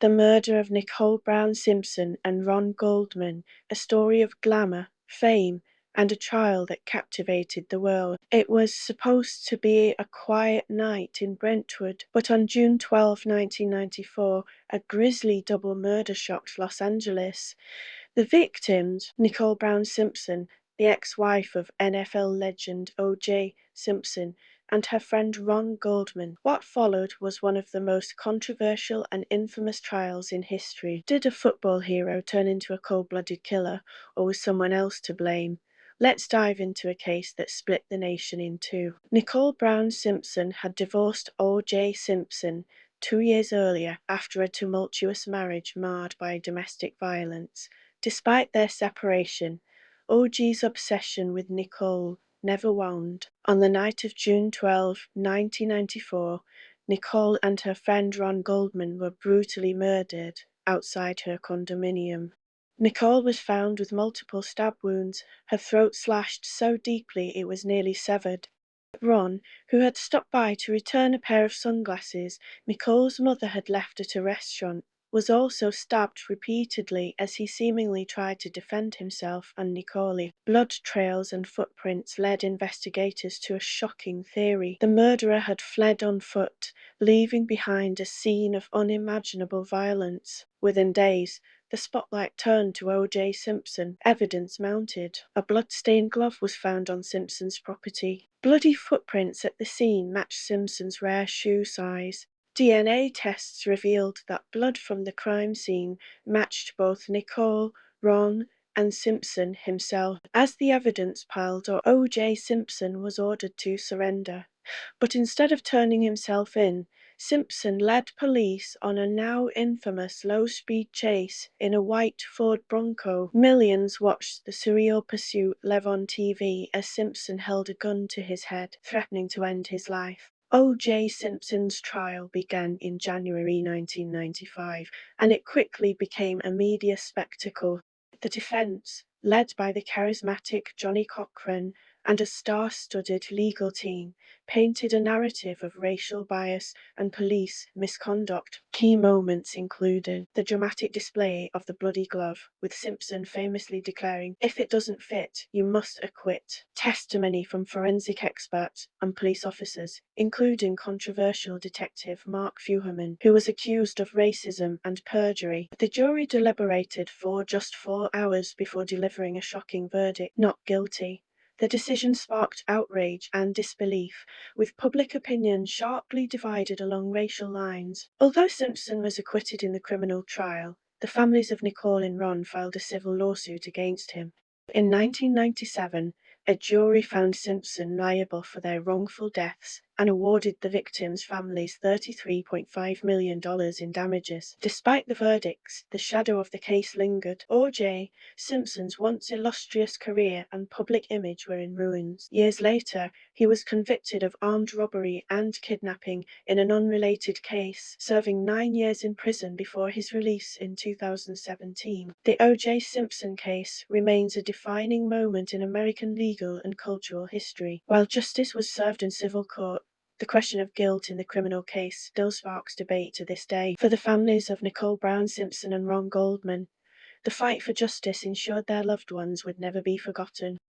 The Murder of Nicole Brown Simpson and Ron Goldman, a story of glamour, fame, and a trial that captivated the world. It was supposed to be a quiet night in Brentwood, but on June 12, 1994, a grisly double murder shocked Los Angeles. The victims, Nicole Brown Simpson, the ex-wife of NFL legend O.J. Simpson, and her friend Ron Goldman. What followed was one of the most controversial and infamous trials in history. Did a football hero turn into a cold-blooded killer, or was someone else to blame? Let's dive into a case that split the nation in two. Nicole Brown Simpson had divorced O.J. Simpson 2 years earlier after a tumultuous marriage marred by domestic violence. Despite their separation, O.J.'s obsession with Nicole never waned. On the night of June 12, 1994, Nicole and her friend Ron Goldman were brutally murdered outside her condominium. Nicole was found with multiple stab wounds, her throat slashed so deeply it was nearly severed. Ron, who had stopped by to return a pair of sunglasses Nicole's mother had left at a restaurant, was also stabbed repeatedly as he seemingly tried to defend himself and Nicole. Blood trails and footprints led investigators to a shocking theory. The murderer had fled on foot, leaving behind a scene of unimaginable violence. Within days, the spotlight turned to O.J. Simpson. Evidence mounted. A blood-stained glove was found on Simpson's property. Bloody footprints at the scene matched Simpson's rare shoe size. DNA tests revealed that blood from the crime scene matched both Nicole, Ron, and Simpson himself. As the evidence piled up, O.J. Simpson was ordered to surrender. But instead of turning himself in, Simpson led police on a now infamous low-speed chase in a white Ford Bronco. Millions watched the surreal pursuit live on TV as Simpson held a gun to his head, threatening to end his life. O.J. Simpson's trial began in January 1995, and it quickly became a media spectacle. The defense, led by the charismatic Johnny Cochran and a star-studded legal team, painted a narrative of racial bias and police misconduct. Key moments included the dramatic display of the bloody glove, with Simpson famously declaring, "If it doesn't fit, you must acquit." Testimony from forensic experts and police officers, including controversial detective Mark Fuhrman, who was accused of racism and perjury. The jury deliberated for just 4 hours before delivering a shocking verdict: not guilty. The decision sparked outrage and disbelief, with public opinion sharply divided along racial lines. Although Simpson was acquitted in the criminal trial, the families of Nicole and Ron filed a civil lawsuit against him. In 1997, a jury found Simpson liable for their wrongful deaths and awarded the victims' families $33.5 million in damages. Despite the verdicts, the shadow of the case lingered. O.J. Simpson's once illustrious career and public image were in ruins. Years later, he was convicted of armed robbery and kidnapping in an unrelated case, serving 9 years in prison before his release in 2017. The O.J. Simpson case remains a defining moment in American legal and cultural history. While justice was served in civil court, the question of guilt in the criminal case still sparks debate to this day. For the families of Nicole Brown Simpson and Ron Goldman, the fight for justice ensured their loved ones would never be forgotten.